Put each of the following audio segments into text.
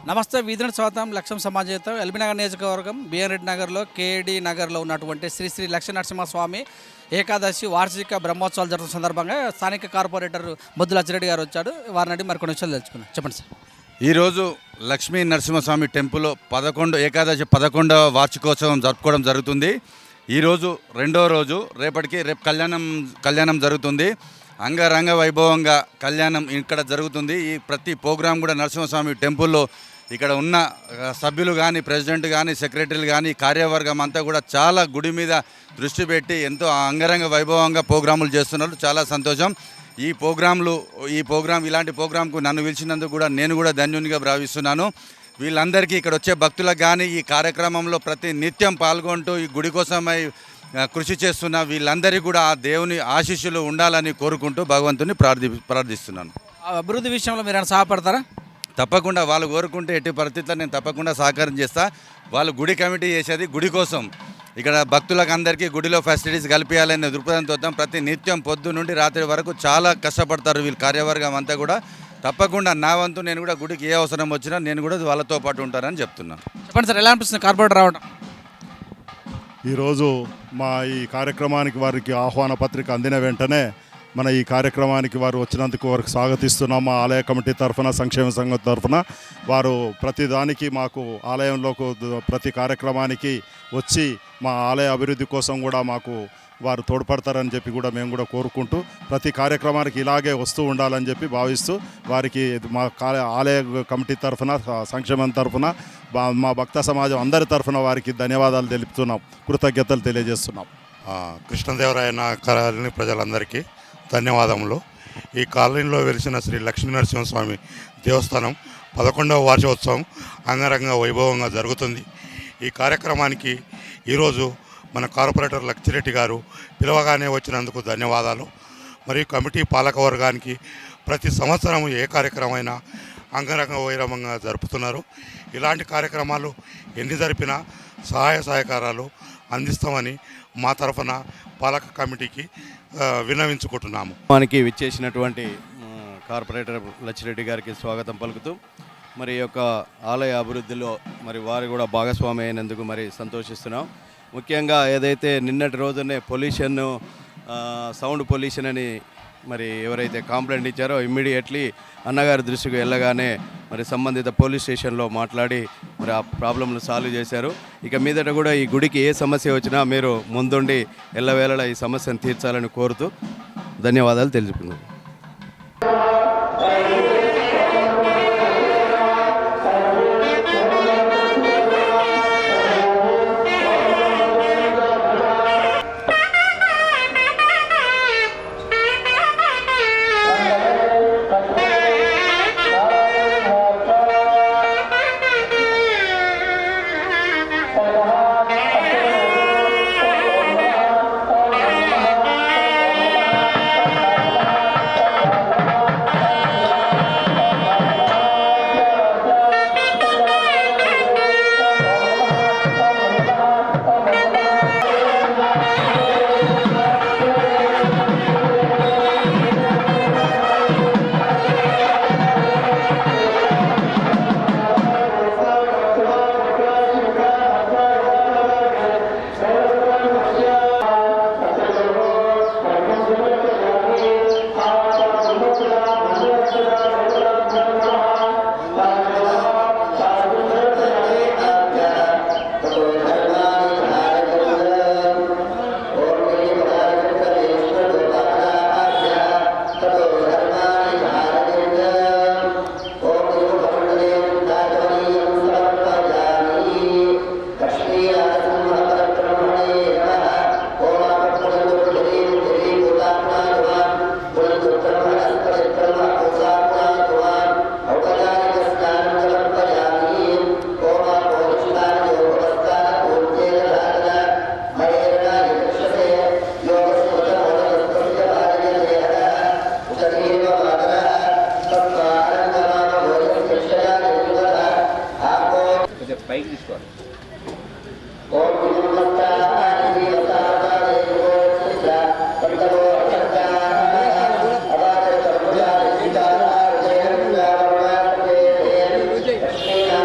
నమస్తే వీధిని స్వాగతం. లక్ష్యం సమాజంతో ఎల్బీనగర్ నియోజకవర్గం బిఎన్ రెడ్డి నగర్లో కేడి నగర్లో ఉన్నటువంటి శ్రీ శ్రీ లక్ష్మీ నరసింహస్వామి ఏకాదశి వార్షిక బ్రహ్మోత్సవాలు జరుగుతున్న సందర్భంగా స్థానిక కార్పొరేటర్ బొద్దుల అచ్చిరెడ్డి గారు వచ్చాడు. వారిని అడిగి మరికొన్ని విషయాలు తెలుసుకున్నాం. చెప్పండి సార్. ఈరోజు లక్ష్మీ నరసింహస్వామి టెంపుల్లో 11వ వార్షికోత్సవం జరుపుకోవడం జరుగుతుంది. ఈరోజు రెండో రోజు, రేపు కళ్యాణం జరుగుతుంది. అంగరంగ వైభవంగా కళ్యాణం ఇక్కడ జరుగుతుంది. ఈ ప్రతి ప్రోగ్రాం కూడా నరసింహస్వామి టెంపుల్లో ఇక్కడ ఉన్న సభ్యులు కానీ, ప్రెసిడెంట్ కానీ, సెక్రటరీలు కానీ, కార్యవర్గం అంతా కూడా చాలా గుడి మీద దృష్టి పెట్టి ఎంతో అంగరంగ వైభవంగా ప్రోగ్రాములు చేస్తున్నారు. చాలా సంతోషం. ఇలాంటి ప్రోగ్రాంకు నన్ను పిలిచినందుకు కూడా నేను కూడా ధన్యునిగా భావిస్తున్నాను. వీళ్ళందరికీ ఇక్కడ వచ్చే భక్తులకు కానీ, ఈ కార్యక్రమంలో ప్రతి నిత్యం పాల్గొంటూ ఈ గుడి కోసమై కృషి చేస్తున్న వీళ్ళందరికీ కూడా ఆ దేవుని ఆశీస్సులు ఉండాలని కోరుకుంటూ భగవంతుని ప్రార్థిస్తున్నాను. అభివృద్ధి విషయంలో మీరు ఏమైనా సహాయపడతారా? తప్పకుండా వాళ్ళు కోరుకుంటే ఎట్టి పరిస్థితుల్లో నేను తప్పకుండా సహకారం చేస్తా. వాళ్ళు గుడి కమిటీ చేసేది గుడి కోసం, ఇక్కడ భక్తులకు అందరికీ గుడిలో ఫెసిలిటీస్ కల్పించాలనే దృక్పథంతో ప్రతి నిత్యం పొద్దు నుండి రాత్రి వరకు చాలా కష్టపడతారు వీళ్ళు కార్యవర్గం అంతా కూడా. తప్పకుండా నా వంతు నేను కూడా గుడికి ఏ అవసరం వచ్చినా నేను కూడా వాళ్ళతో పాటు ఉంటానని చెప్తున్నాను. చెప్పండి సార్, ఎలా అనిపిస్తుంది కార్పొరేటర్ రావడం? ఈరోజు మా ఈ కార్యక్రమానికి వారికి ఆహ్వాన పత్రిక అందిన వెంటనే మన ఈ కార్యక్రమానికి వారు వచ్చినందుకు వారికి స్వాగతిస్తున్నాం. మా ఆలయ కమిటీ తరఫున, సంక్షేమ సంఘం తరఫున వారు ప్రతిదానికి మాకు ఆలయంలోకి ప్రతి కార్యక్రమానికి వచ్చి మా ఆలయ అభివృద్ధి కోసం కూడా మాకు వారు తోడ్పడతారని చెప్పి కూడా మేము కూడా కోరుకుంటూ ప్రతి కార్యక్రమానికి ఇలాగే వస్తూ ఉండాలని చెప్పి భావిస్తూ వారికి మా ఆలయ కమిటీ తరఫున, సంక్షేమం తరఫున, మా భక్త సమాజం అందరి తరఫున వారికి ధన్యవాదాలు తెలుపుతున్నాం, కృతజ్ఞతలు తెలియజేస్తున్నాం. కృష్ణదేవరాయన కాలనీ ప్రజలందరికీ ధన్యవాదములు. ఈ కాలనీలో వెలిసిన శ్రీ లక్ష్మీ నరసింహస్వామి దేవస్థానం 11వ వార్షికోత్సవం అంగరంగ వైభవంగా జరుగుతుంది. ఈ కార్యక్రమానికి ఈరోజు మన కార్పొరేటర్ లక్ష్మిరెడ్డి గారు పిలవగానే వచ్చినందుకు ధన్యవాదాలు. మరియు కమిటీ పాలక వర్గానికి ప్రతి సంవత్సరం ఏ కార్యక్రమమైనా అంగరంగ వైభవంగా జరుపుతున్నారు. ఇలాంటి కార్యక్రమాలు ఎన్ని జరిపినా సహాయ సహకారాలు అందిస్తామని మా తరఫున పాలక కమిటీకి విన్నవించుకుంటున్నాము. మనకి విచ్చేసినటువంటి కార్పొరేటర్ లచ్చిరెడ్డి గారికి స్వాగతం పలుకుతూ మరి యొక్క ఆలయ అభివృద్ధిలో మరి వారు కూడా భాగస్వామి అయినందుకు మరి సంతోషిస్తున్నాం. ముఖ్యంగా ఏదైతే నిన్నటి రోజునే సౌండ్ పొల్యూషన్ అని మరి ఎవరైతే కంప్లైంట్ ఇచ్చారో ఇమ్మీడియట్లీ అన్నగారి దృష్టికి వెళ్ళగానే మరి సంబంధిత పోలీస్ స్టేషన్లో మాట్లాడి మరి ఆ ప్రాబ్లంను సాల్వ్ చేశారు. ఇక మీదట కూడా ఈ గుడికి ఏ సమస్య వచ్చినా మీరు ముందుండి ఎల్లవేళలా ఈ సమస్యను తీర్చాలని కోరుతూ ధన్యవాదాలు తెలుపుకున్నాను. పైకి తీసుకోవాలి. Krishna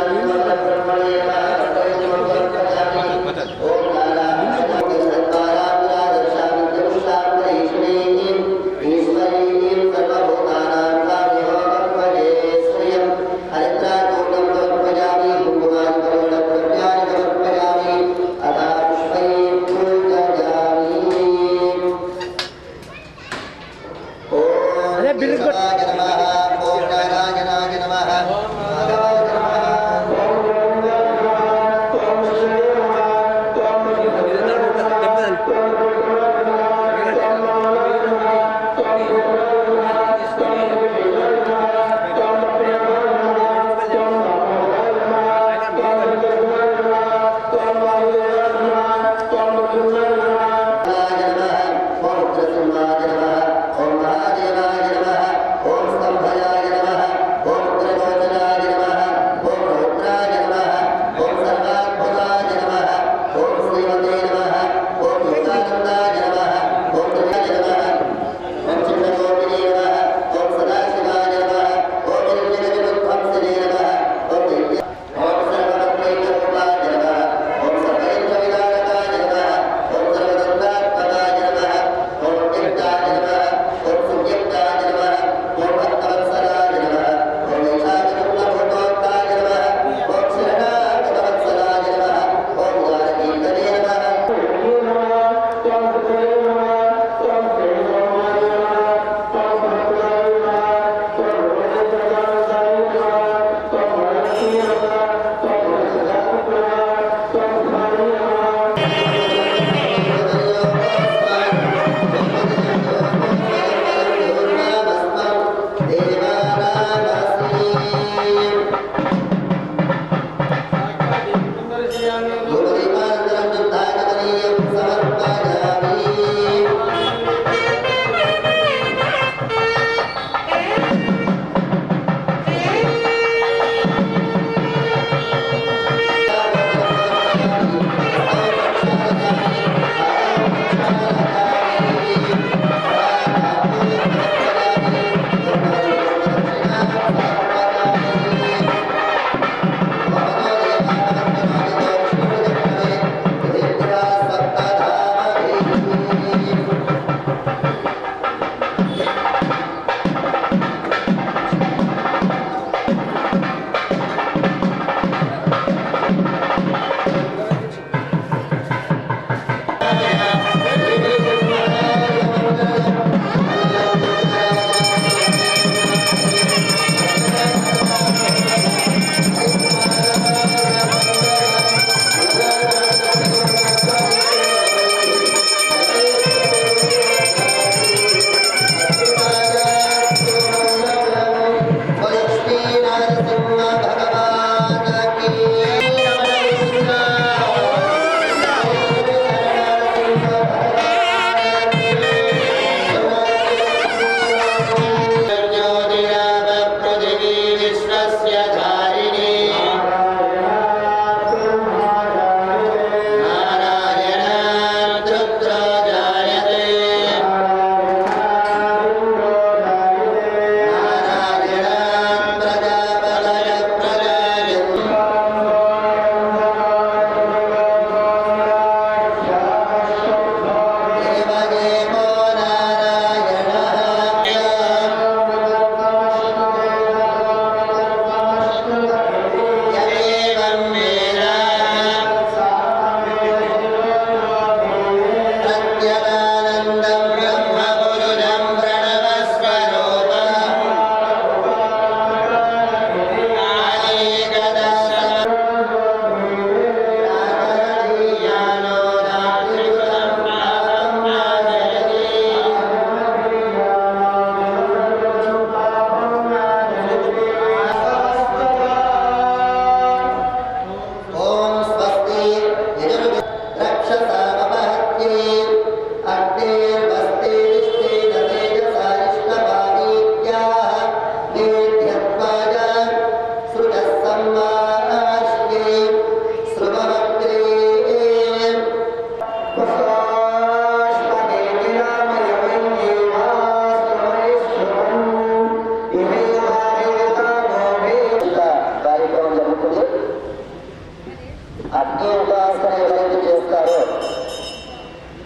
అగ్ని ఉపాసన ఎవరైతే చేస్తారో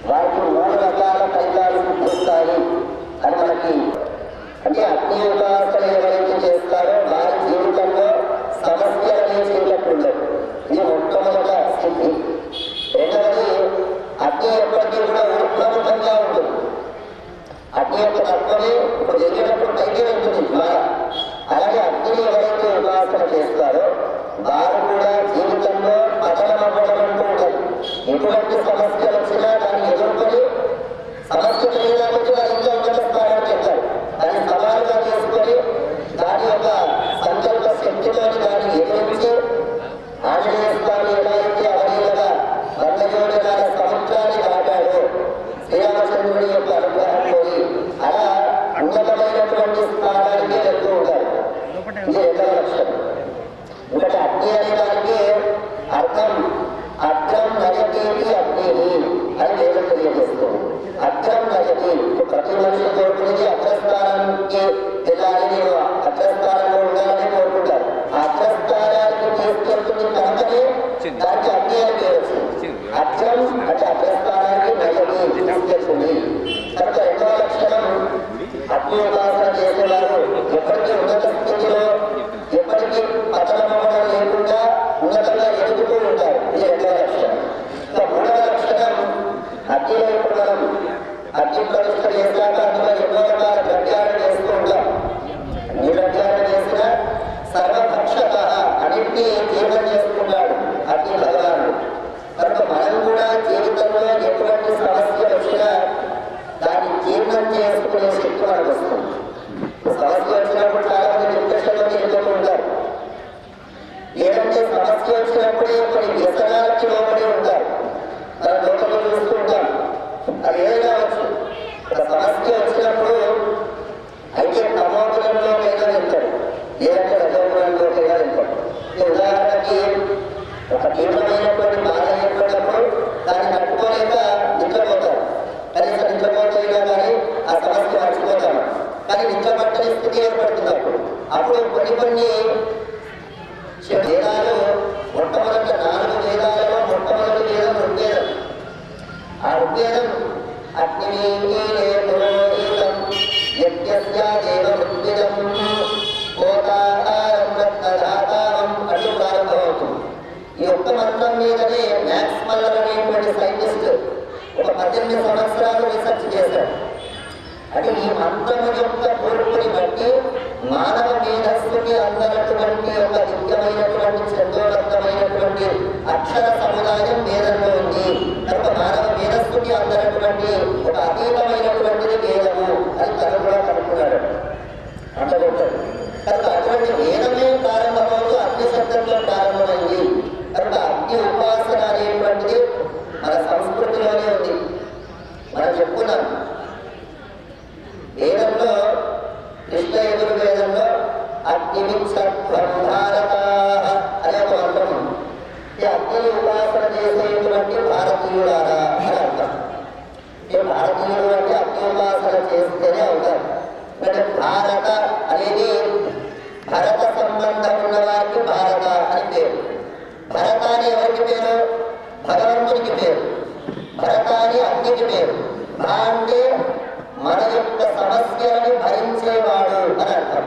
వారికి 3 రకాల ఫలితాలు సిద్ధిస్తాయి అని మనకి, అంటే అగ్ని ఉపాసన ఎవరైతే చేస్తారో వారి జీవితంలో సమస్యలు అనేవి ఉండవు. ఇది మొట్టమొదట స్థితి. రెండవది, అగ్ని ఎప్పటికీ కూడా ఊర్ధ్వముఖంగా ఉంటుంది. అగ్ని యొక్క తత్వమే ఇప్పుడు జరిగేటప్పుడు పైకి వెళ్తుంది ద్వారా. అలాగే అగ్నిని ఎవరైతే ఉపాసన చేస్తారో వారు కూడా జీవితంలో పతనమవ్వడం అంటూ ఉండదు. ఎటువంటి సమస్యలు వచ్చినా దాన్ని ఎదుర్కొని సమస్య తెలియడానికి ఇంకా ఉన్నత స్థానానికి వెళ్తారు. దాన్ని సవాలుగా చేసుకొని దాని యొక్క సంకల్ప శక్తిలోని దాన్ని ఎదిరించి ఆంజనేయ స్వామి ఎలా అయితే అవలీలగా 100 యోజనాల సముద్రాన్ని దాటాడో శ్రీరామచంద్రుడి యొక్క అనుగ్రహం పోయి అలా ఉన్నతమైనటువంటి స్థానానికి వెళ్తూ ఉంటారు. ఇది రెండవ లక్షణం. ఇంకటి అగ్ని అనే దానికి అర్థం అగ్రం నయతీతి అగ్ని అని వేదం తెలియజేస్తుంది. అగ్రం నయతి, ప్రతి మనిషి కోరుకునేది అగ్రస్థానానికి వెళ్ళాలి, నేను అగ్రస్థానంలో ఉండాలని కోరుకుంటారు. ఆ అగ్రస్థానానికి తీసుకెళ్తుంది కనుకనే దానికి అగ్ని అని పేరు వచ్చింది. అగ్రం అంటే అగ్రస్థానానికి నయతి తీసుకెళ్తుంది కనుక రెండవ లక్షణం అగ్ని ఉపాసన చేసేవారు ఎప్పటికీ ఉన్నత స్థితిలో ఎప్పటికీ పతనమవడం లేకుండా ఉన్నతంగా ఎదుగుతూ ఉంటారు. ఇది రెండవ లక్షణం. ఇంకా మూడవ లక్షణం, అగ్నిలో ఇప్పుడు మనం అగ్ని ప్రతిష్ట చేశాక అందులో ఎన్నో రకాల ప్రజ్ఞానం చేస్తూ ఉంటాం. అన్ని ప్రజ్ఞానం చేసిన సర్వభక్షక అన్నింటినీ జీర్ణం చేసుకున్నాడు అగ్ని భగవానుడు. కనుక మనం కూడా జీవితంలో ఎటువంటి సమస్య వచ్చినా దాన్ని జీర్ణం చేసుకునే శక్తి మనకు వస్తుంది. సమస్య వచ్చినప్పుడు చాలా మంది డిప్రెషన్లో వెళ్ళిపోతూ ఉంటారు. లేదంటే సమస్య వచ్చినప్పుడే కొన్ని వ్యసనాలకి లోపడి ఉంటారు. మనం లోపల చూస్తూ ఉంటాం. అది ఏదైనా వచ్చు. ఒక సమస్య వచ్చినప్పుడు అయితే తమోగుణంలోకైనా వెళ్తాడు, లేదంటే రజోగుణంలోకైనా వెళ్తాడు. ఉదాహరణకి ఒక తీవ్రమైనటువంటి బాధ ఏర్పడినప్పుడు దాన్ని తట్టుకోలేక నిద్రపోతారు. కనీసం నిద్రపోతైనా కానీ ఆ సమస్య మర్చిపోతాము. కానీ నిద్రపట్టని స్థితి ఏర్పడుతుంది. అప్పుడు కొన్ని వేదాలు మొట్టమొదటి 4 వేదాలలో మొట్టమొదటి వేదం ఋగ్వేదం. ఆ ఋగ్వేదం అగ్నిపురోహితం యజ్ఞస్యాదేవ ఋగ్వేదం కోతాహారం రత్నధాతారం అంటూ ప్రారంభమవుతుంది. ఈ ఒక్క మంత్రం మీదనే మ్యాక్స్ మల్లర్ అనేటువంటి సైంటిస్ట్ ఒక 18 సంవత్సరాలు రీసెర్చ్ చేశాడు. అంటే ఈ మంత్రము యొక్క పూర్తిని బట్టి మానవ మేధస్సుకి అందనటువంటి ఒక దివ్యమైనటువంటి చంద్రోదత్తమైనటువంటి అక్షర సముదాయం వేదంలో ఉంది. కనుక మానవ మేధస్సుకి అందనటువంటి ఒక అతీతమైనటువంటిది వేదము అని తను కూడా కనుక్కున్నాడు. అంత గొప్పది. కనుక అటువంటి వేదమే ప్రారంభమవుతూ అగ్ని శబ్దంలో ప్రారంభమైంది. కనుక అగ్ని ఉపాసన అనేటువంటిది మన సంస్కృతిలోనే ఉంది. మనం చెప్పుకున్నాం వేదంలో, కృష్ణ యజుర్వేదంలో అగ్నిమిత్సద్భారత అనే ఒక మంత్రం ఉంది. ఈ అగ్ని ఉపాసన చేసేటువంటి భారతీయులారా అని అర్థం. ఈ భారతీయుడు అంటే అగ్ని ఉపాసన చేస్తేనే అవుతారు. అంటే భారత అనేది భరత సంబంధం ఉన్న వారికి భారత అని పేరు. భరత అని ఎవరికి పేరు? భగవంతునికి పేరు. భరత అని అగ్నికి పేరు. అంటే మన యొక్క సమస్యలని భరించేవాడు అని అర్థం.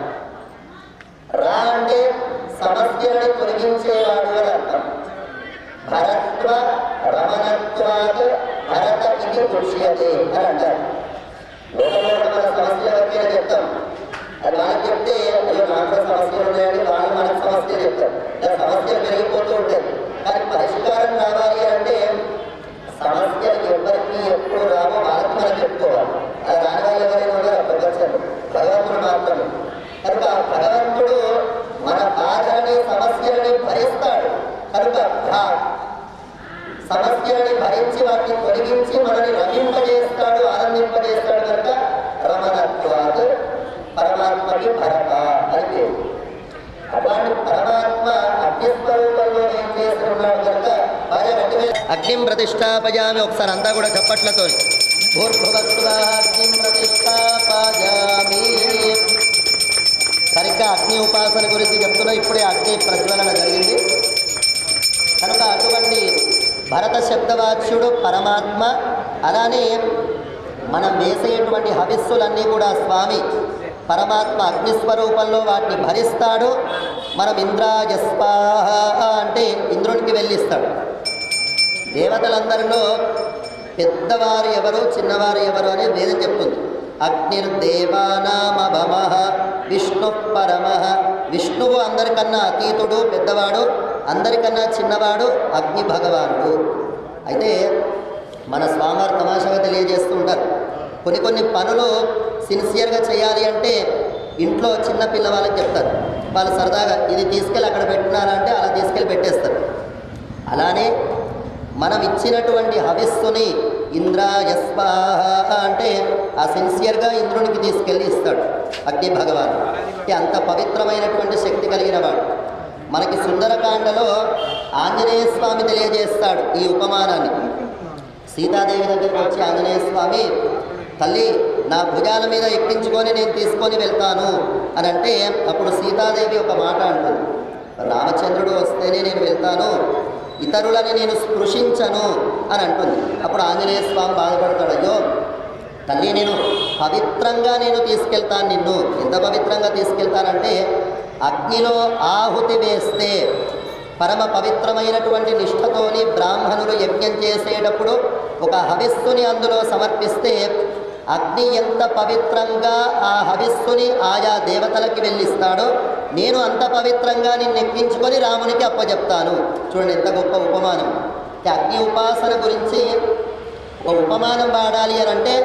రా అంటే సమస్యలను తొలగించేవాడు అని అర్థం. భరత్వ రమణత్వాత్ భరత ఇది దృశ్యతే అని అంటారు. లోకంలో మన సమస్య వరకే చెప్తాం. అది మనకు చెప్తే అయ్యో నాకు సమస్యలు ఉన్నాయని వాళ్ళు మనకు సమస్యలు చెప్తారు. ఇలా సమస్యలు పెరిగిపోతూ ఉంటాయి. కానీ పరిష్కారం రావాలి అంటే సమస్యలు ఎవరికి ఎప్పుడు రావో వాళ్ళకి మనం చెప్పుకోవాలి. అది రాని వాళ్ళు ఎవరైనా ఉన్నారు ప్రపంచంలో, భగవంతుడు మాత్రమే. కనుక భగవంతుడు మన బాధని సమస్యలని భరిస్తాడు. కనుక సమస్యలని భరించి వాటిని తొలగించి మనల్ని రమింపజేస్తాడు, ఆనందింపజేస్తాడు. కనుక రమణత్వాత్ పరమాత్మకి భరత అని పేరు. అలాంటి పరమాత్మ అగ్నిస్వరూపంలో ఏం చేస్తున్నాడు కనుక అగ్నిం ప్రతిష్టాపయామి. ఒకసారి అంతా కూడా చప్పట్లతో భూర్భువస్వాగ్నిం ప్రతిష్టాపయామి. సరిగ్గా అగ్ని ఉపాసన గురించి చెప్తున్నా. ఇప్పుడే అగ్ని ప్రజ్వలన జరిగింది కనుక అటువంటి భరత శబ్దవాచ్యుడు పరమాత్మ. అలానే మనం వేసేటువంటి హవిస్సులన్నీ కూడా స్వామి పరమాత్మ అగ్నిస్వరూపంలో వాటిని భరిస్తాడు. మనం ఇంద్రాయ స్వాహ అంటే ఇంద్రునికి వెళ్ళిస్తాడు. దేవతలందరిలో పెద్దవారు ఎవరు, చిన్నవారు ఎవరు అనేది వేదం చెప్తుంది. అగ్నిర్దేవానామభమః విష్ణు పరమః. విష్ణువు అందరికన్నా అతీతుడు, పెద్దవాడు. అందరికన్నా చిన్నవాడు అగ్ని భగవానుడు. అయితే మన స్వామివారు తమాషాగా తెలియజేస్తూ ఉంటారు. కొన్ని పనులు సిన్సియర్గా చేయాలి అంటే ఇంట్లో చిన్న పిల్లవాళ్ళకి చెప్తారు. వాళ్ళు సరదాగా ఇది తీసుకెళ్ళి అక్కడ పెట్టినారంటే అలా తీసుకెళ్ళి పెట్టేస్తారు. అలానే మనం ఇచ్చినటువంటి హవిస్సుని ఇంద్రాయ స్వాహ అంటే ఆ సిన్సియర్గా ఇంద్రునికి తీసుకెళ్ళి ఇస్తాడు అగ్ని భగవాన్. అంటే అంత పవిత్రమైనటువంటి శక్తి కలిగిన వాడు. మనకి సుందరకాండలో ఆంజనేయ స్వామి తెలియజేస్తాడు ఈ ఉపమానాన్ని. సీతాదేవి దగ్గరికి వచ్చి ఆంజనేయ స్వామి, తల్లి నా భుజాల మీద ఎక్కించుకొని నేను తీసుకొని వెళ్తాను అని అంటే, అప్పుడు సీతాదేవి ఒక మాట అంటుంది, రామచంద్రుడు వస్తేనే నేను వెళ్తాను, ఇతరులని నేను స్పృశించను అని అంటుంది. అప్పుడు ఆంజనేయ స్వామి బాధపడతాడు, అయ్యో తల్లి నేను పవిత్రంగా నేను తీసుకెళ్తాను నిన్ను. ఎంత పవిత్రంగా తీసుకెళ్తానంటే అగ్నిలో ఆహుతి వేస్తే పరమ పవిత్రమైనటువంటి నిష్ఠతోని బ్రాహ్మణులు యజ్ఞం చేసేటప్పుడు ఒక హవిస్సుని అందులో సమర్పిస్తే అగ్ని ఎంత పవిత్రంగా ఆ హవిస్సుని ఆయా దేవతలకి వెళ్ళిస్తాడో నేను అంత పవిత్రంగా నిన్ను ఎక్కించుకొని రామునికి అప్పచెప్తాను. చూడండి ఎంత గొప్ప ఉపమానం. అగ్ని ఉపాసన గురించి ఒక ఉపమానం వాడాలి అని అంటే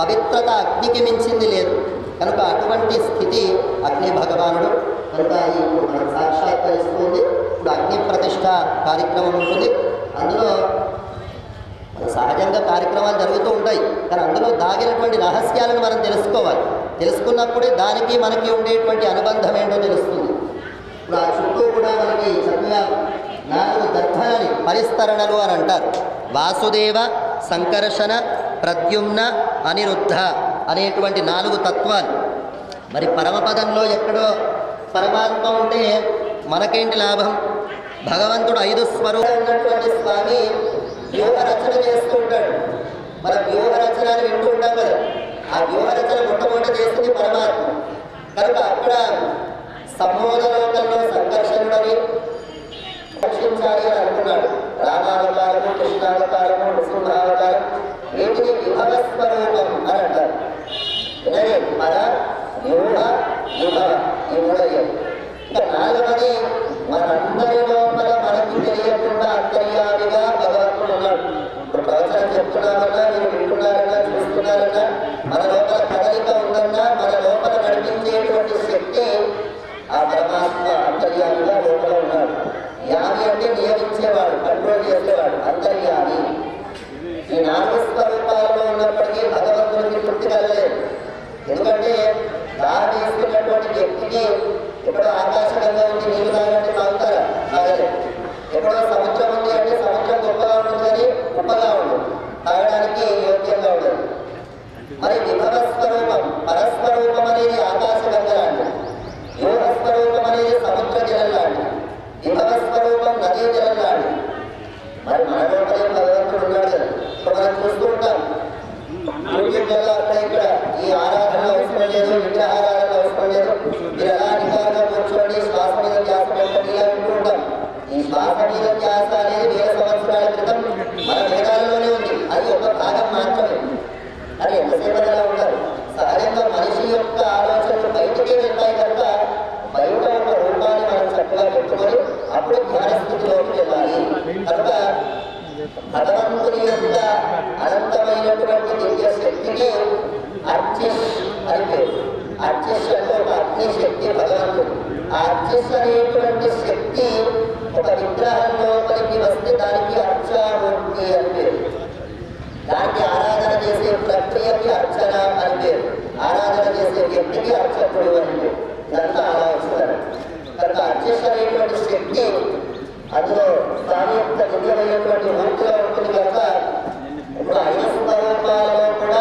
పవిత్రత అగ్నికి మించింది లేదు. కనుక అటువంటి స్థితి అగ్ని భగవానుడు. కనుక ఇప్పుడు మనకు సాక్షాత్కరిస్తుంది. ఇప్పుడు అగ్ని ప్రతిష్ట కార్యక్రమం ఉంటుంది. అందులో సహజంగా కార్యక్రమాలు జరుగుతూ ఉంటాయి, కానీ అందులో దాగినటువంటి రహస్యాలను మనం తెలుసుకోవాలి. తెలుసుకున్నప్పుడే దానికి మనకి ఉండేటువంటి అనుబంధం ఏంటో తెలుస్తుంది. ఇప్పుడు ఆ చుట్టూ కూడా మనకి చక్కగా 4 దర్భలని పరిస్తరణలు అని అంటారు. వాసుదేవ, సంకర్షణ, ప్రద్యుమ్న, అనిరుద్ధ అనేటువంటి 4 తత్వాలు. మరి పరమపదంలో ఎక్కడో పరమాత్మ ఉంటే మనకేంటి లాభం? భగవంతుడు 5 స్వరూపం ఉన్నటువంటి స్వామి వ్యూహరచన చేస్తూ ఉంటాడు. మన వ్యూహరచనని వింటూ ఉంటాం కదా, ఆ వ్యూహరచన మొట్టమొదటి చేస్తుంది పరమాత్మ. కనుక అక్కడ సంబోధలోకంలో సంకర్షణుడని రక్షించాలి అని అనుకున్నాడు. రామావతారము, కృష్ణావతారము, నృసింహావతారం వీటిని విభవ స్వరూపం అని అంటారు. పర, వ్యూహ, విభవ ఈ 3 అయ్యాయి. ఇక 4వది మనందరి లోపల మనకి తెలియకుండా అంతర్యామిగా భగవంతుడు ఉన్నాడు. ఇప్పుడు ప్రవచనం చెప్తున్నామన్నా, మీరు వింటున్నారన్నా, చూస్తున్నారన్నా, మన లోపల కదలిక ఉందన్నా, మన లోపల నడిపించేటువంటి శక్తి ఆ పరమాత్మ అంతర్యామిగా లోపల ఉన్నాడు. యామి అంటే నియమించేవాడు, కంట్రోల్ చేసేవాడు, అంతర్యామి. ఈ 4 స్వరూపాలలో ఉన్నప్పటికీ భగవంతుడికి తృప్తి కలగలేదు. ఎందుకంటే దారి తీసుకున్నటువంటి వ్యక్తికి ఎక్కడో ఆకాశంగా ఉంది, నీళ్ళు తాగంటే తాగుతారా? తాగలేదు. ఎక్కడో సముద్రం ఉంది అంటే సముద్రం గొప్పగా ఉంటుందని గొప్పగా ఉంటుంది, తాగడానికి యోగ్యంగా ఉండదు. మరి విభవ స్వరూపం, పరస్వరూపం అనేది ఆకాశగంగ లాంటిది, వ్యూహ స్వరూపం అనేది సముద్ర జలం లాంటిది, విభవ స్వరూపం నదీ జలం లాంటిది. మరి మన లోపలే భగవంతుడు ఉన్నాడు కదా. ఇప్పుడు మనం చూస్తూ ఉంటాం యూట్యూబ్లలో అక్కడ ఇక్కడ ఈ ఆరాధన అవసరం లేదు, విగ్రహారాధన అవసరం లేదు, మీరు ఎలా అధికారంగా కూర్చోండి, శ్వాస మీద ధ్యాస పెట్టండి ఇలా వింటూ ఉంటాం. ఈ శ్వాస మీద ధ్యాస అనేది 1000 సంవత్సరాల క్రితం మన వేదాలలోనే ఉంది. అది ఒక భాగం మాత్రమే. అది ఎంతసేపు ఎలా ఉంటారు? సహజంగా మనిషి యొక్క ఆలోచనలు బయటికి వెళ్తాయి కనుక బయట ఒక రూపాన్ని మనం చక్కగా పెట్టుకొని అప్పుడు ధ్యాన స్థితిలోకి వెళ్ళాలి. కనుక భగవంతుని యొక్క అనంతమైనటువంటి దివ్య శక్తికి అర్చిష్ అని పేరు. అర్చిష్ అంటే ఒక అగ్ని శక్తి భగవంతుడు. ఆ అర్చిష్ అనేటువంటి శక్తి ఒక విగ్రహం లోపలికి వస్తే దానికి అర్చామూర్తి అని పేరు. దానికి ఆరాధన చేసే ప్రక్రియకి అర్చన అని పేరు. ఆరాధన చేసే వ్యక్తికి అర్చకుడు అని పేరు. ఇదంతా అలా వస్తారు. కనుక అర్చిష్ అనేటువంటి శక్తి అందులో స్వామి యొక్క దివ్యమైనటువంటి మూర్తిలో ఉంటుంది కనుక ఇప్పుడు 5 స్వరూపాలలో కూడా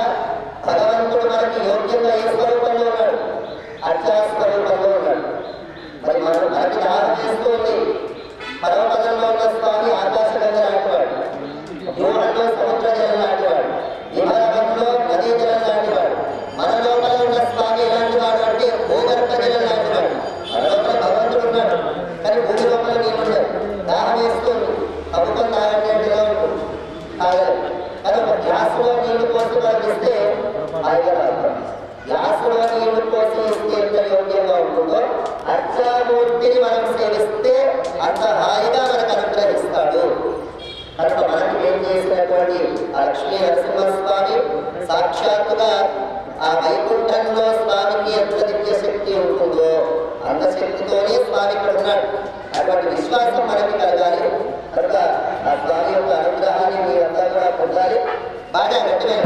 భగవంతుడు మనకి యోగ్యంగా ఏ స్వరూపంలో ఉన్నాడు? అర్చా స్వరూపంలో ఉన్నాడు. మరి మనకి దాహం చేస్తుంది. పరమపదంలో ఉన్న స్వామి ఆకాశగంగ లాంటివాడు. అమృతం తాగేట్టుగా ఉంటుంది తాగలేదు. కానీ ఒక గ్లాసులో నీళ్లు పోసి మనకి ఇస్తే హాయిగా తాగుతాం. గ్లాసులో నీళ్లు పోసి ఇస్తే ఎంత యోగ్యంగా ఉంటుందో అర్చామూర్తిని మనం సేవిస్తే అంత హాయిగా మనకు అనుగ్రహిస్తాడు. కనుక మనకి ఏం చేసినటువంటి ఆ లక్ష్మీ నరసింహస్వామి సాక్షాత్తుగా ఆ వైకుంఠంలో స్వామికి ఎంత దివ్య శక్తి ఉంటుందో అంత శక్తితోనే స్వామి ఇక్కడ ఉన్నాడు. అటువంటి విశ్వాసం మనకి కలగాలి. కనుక ఆ స్వామి యొక్క అనుగ్రహాన్ని మీరంతా కూడా పొందాలి. బాగా గట్టిగా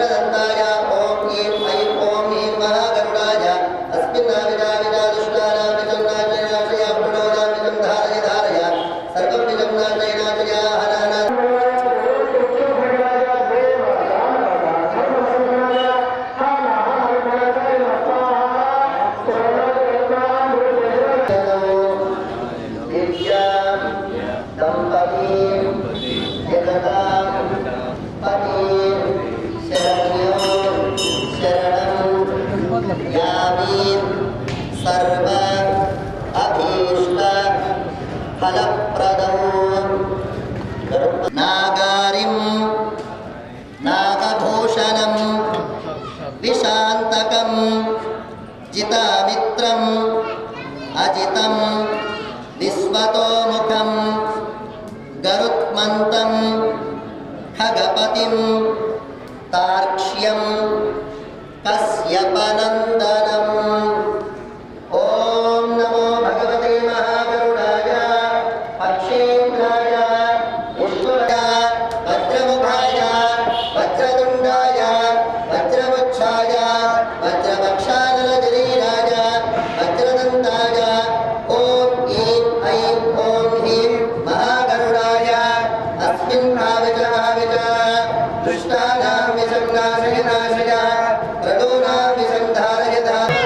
वक्रदन्ताय ॐ ह्रीं ऐं ॐ ह्रीं महागरुडाय अस्मिन्नाविदा विदा दुष्टानां विजं नाशय प्रणोदां विजं धारय धारय सर्वं विजं नाशय हनन सर्व अभीष्ट फलप्रदौ नागारिं नागभूषणं विशान्तकं जितामित्रम् अजितं विश्वतोमुखं गरुत्मन्तं खगपतिं तार्क्ष्यं कश्यपनन्दनम् ॐ नमो भगवते महागरुडाय पक्षेन्द्राय विष्णुराय वज्रमुखाय वज्रतुण्डाय वज्रवक्षाय वज्रवक्षानलशरीराय वज्रदन्ताय ॐ ईं ऐं ॐ ह्रीं महागरुडाय अस्मिन् आविज दुष्टानां विषं नाशय नाशय प्रणोदां विषं धारय धारय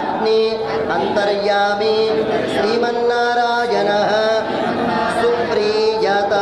అగ్ని అంతర్యామి శ్రీమన్నారాయణః సుప్రీయత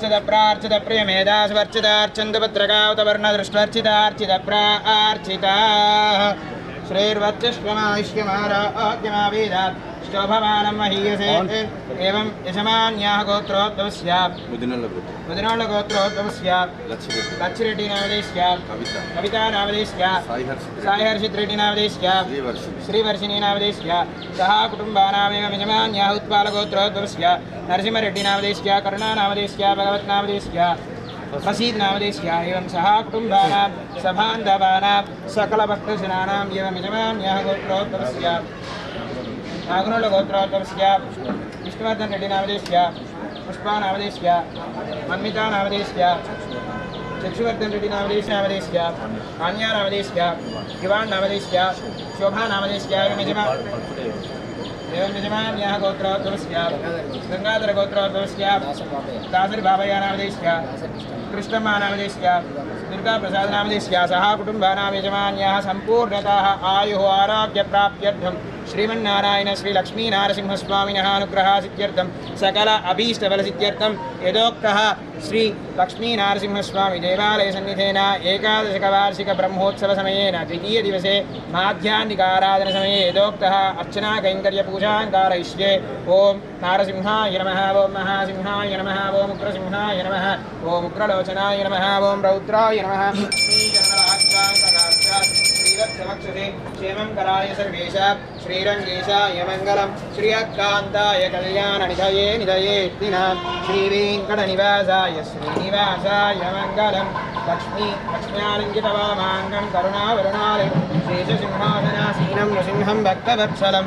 अर्चित प्रार्चित प्रियमेधास्वर्चितार्चन्तु पत्रकावतवर्णदृष्ट्वर्चितार्चित प्रार्चिता श्रीर्वत्यश्वमायुष्यमारोग्यमावेदात् शोभमानं महीयसे एवं यजमान्याः गोत्रोद्भवस्य मुदिनोळ गोत्रोद्भवस्य लच्छिरेड्डी नामधेयस्य कविता नामधेयस्य साईहर्षित रेड्डी नामधेयस्य श्रीवर्षिणी नामधेयस्य सह कुटुम्बानामेव यजमान्याः उत्पालगोत्रोद्भवस्य नरसिंहरेड्डी नामधेयस्य करुणा नामधेयस्य भगवत् नामधेयस्य प्रसीद नामधेयस्य एवं सह कुटुम्बानां सभान्धवानां सकलभक्तजनानां एवं यजमान्याः गोत्रोद्भवस्य नागनोळ गोत्रोद्भवस्य विष्णुवर्धन रेड्डी नामधेयस्य पुष्पा नामधेयस्य मन्मिता नामधेयस्य चक्षुवर्धन रेड्डी नामधेयस्य आन्या नामधेयस्य युवान् नामधेयस्य शोभा नामधेयस्य एवं यजमान्याः गोत्रोद्भवस्य गंगाधर गोत्रोद्भवस्य दासरी बाबయ్య नामधेयस्य कृष्णम्मा नामधेयस्य दुर्गा प्रसाद नामधेयस्य सह कुटुम्बानां यजमान्याः सम्पूर्णतः आयुः आरोग्यप्राप्त्यर्थं श्रीमन्नारायण श्री लक्ष्मी नारसिंहस्वामिनः अनुग्रहासिद्ध्यर्थं सकल अभीष्टफलसिद्ध्यर्थं यदोक्तः श्री लक्ष्मी नारसिंहस्वामी देवालयसन्निधेन एकादशकवार्षिक ब्रह्मोत्सव समयेन द्वितीय दिवसे माध्याह्निकाराधन समये यदोक्तः अर्चना कैङ्कर्य पूजां कारयिष्ये ओम नारसिंहाय नमः ओम महासिंहाय नमः ओम उग्रसिंहाय नमः ओम उग्रलोचनाय नमः ओम रौद्राय नमः श्रीवत्सवक्षसे क्षेमं कराय सर्वेशा श्रीरङ्गेशाय मङ्गलं श्रियकान्ताय कल्याणनिधये निधयेत्तिना श्रीवेङ्कटनिवासाय श्रीनिवासाय मङ्गलं लक्ष्म्यालिङ्गितवामाङ्गं करुणावरुणालयं शेषसिंहासनासीनं नृसिंहं भक्तवत्सलं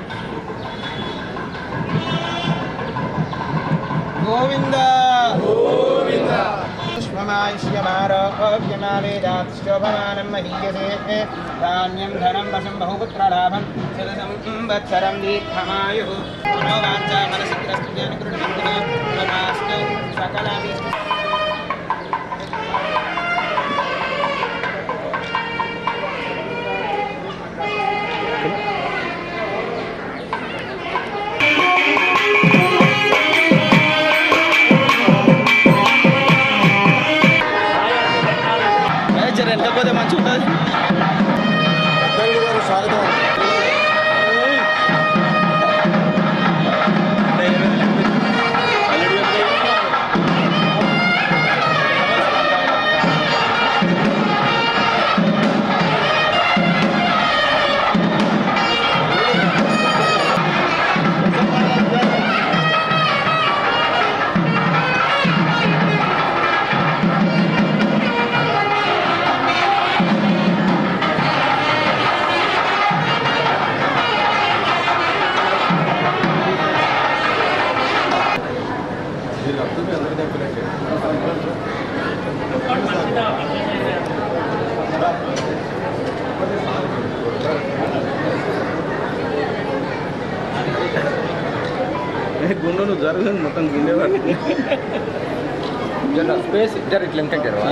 गोविन्द गोविन्द पुष्पमायुष्यमारोग्यमावेदात् शोभमानं महीयसे धान्यं धनं वशं बहुपुत्रलाभं शतसंवत्सरं दीर्घमायुः मनोवाञ्छा मनसिद्धिरस्तुत्यनुकृतमन्तः तथास्तु सकलाभीष्ट ఎంతపోతే మంచిగా ఉంటుంది నువ్వు జరగదు మొత్తం గిల్లేవాడు జర స్పేస్ జర ఇట్లా వెనక జరవా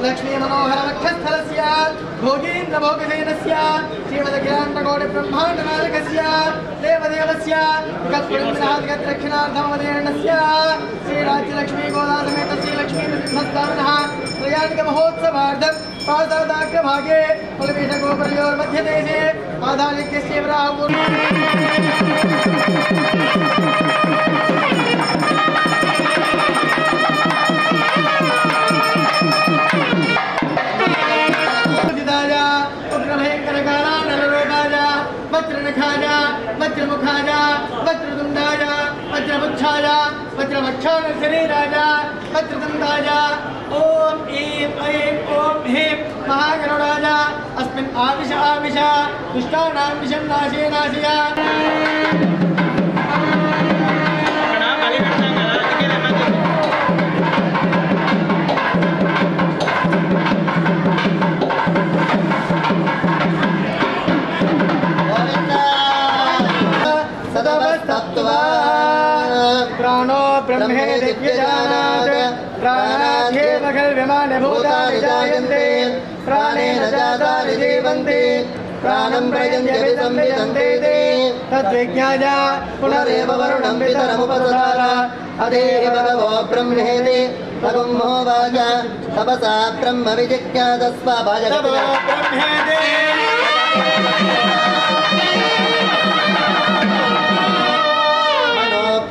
लक्ष्मी मनोहर वक्षस्थलस्य भोगेन्द्र भोगसेनस्य श्रीमदखिलाण्डकोटि ब्रह्माण्ड नायकस्य देवदेवस्य दक्षिणार्थमवदेर्णस्य श्रीराज्यलक्ष्मी गोदासमेत श्रीलक्ष्मी नृसिंहस्वामिनः त्रयाणिक महोत्सवार्थं पादाग्रभागे कुलपीठगोपुरयोर्मध्यदेशे आधालिक्यस्य वज्रनखाजा वज्रमुखाजा वज्रदुंडाजा वज्रमुच्छाजा वज्रवक्षाण शरीराजा वज्रदंडाजा ओम ऐं ओम ह्रीं महागरुडाजा अस्मिन् आविश आविश दुष्टानां विषं नाशे नाशय प्राणो ब्रह्मे दिव्यजानात् प्राणाध्येव खल्विमानि भूतानि जायन्ते प्राणेन जातानि जीवन्ति प्राणं प्रयन्त्यपि संविदन्ते ते तद्विज्ञाय पुनरेव वरुणं पितरमुपससार अदेहि भगवो ब्रह्मेति तगुम्होवाच तपसा ब्रह्म विजिज्ञासस्व भजति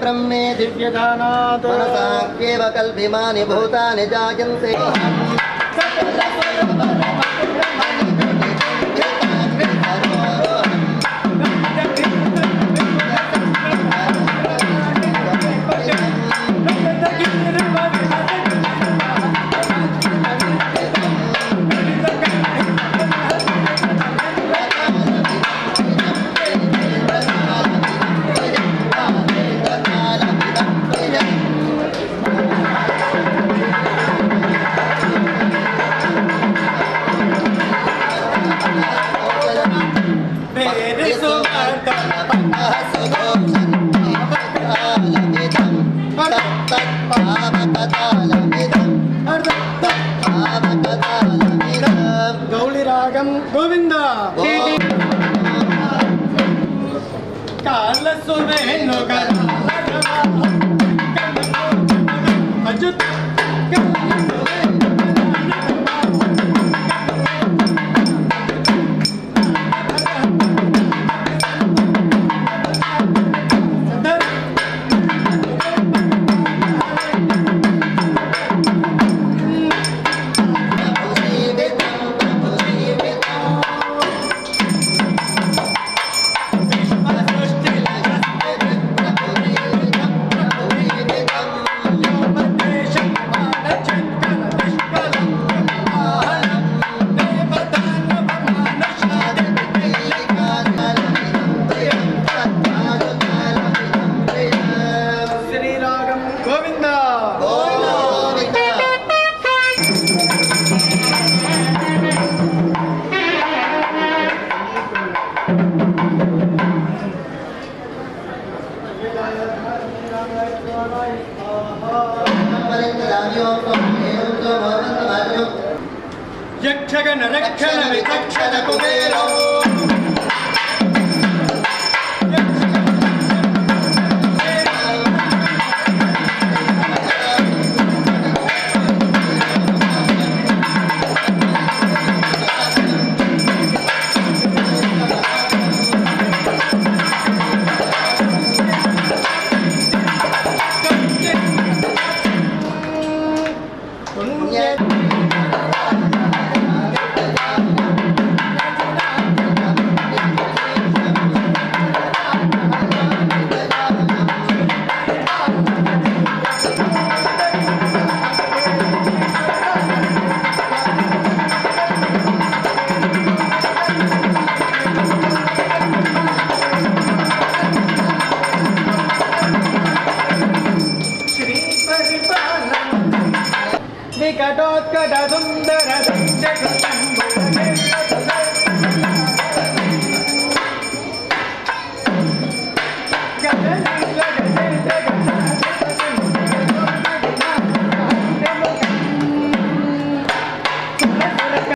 ब्रह्मे दिव्यदानात् मनसाक्येव कल्पिमानि भूतानि जायन्ते गौलिरागं गोविंद काल सुमेनो अजुत यक्षगण रक्षण विचक्षण कुबेरो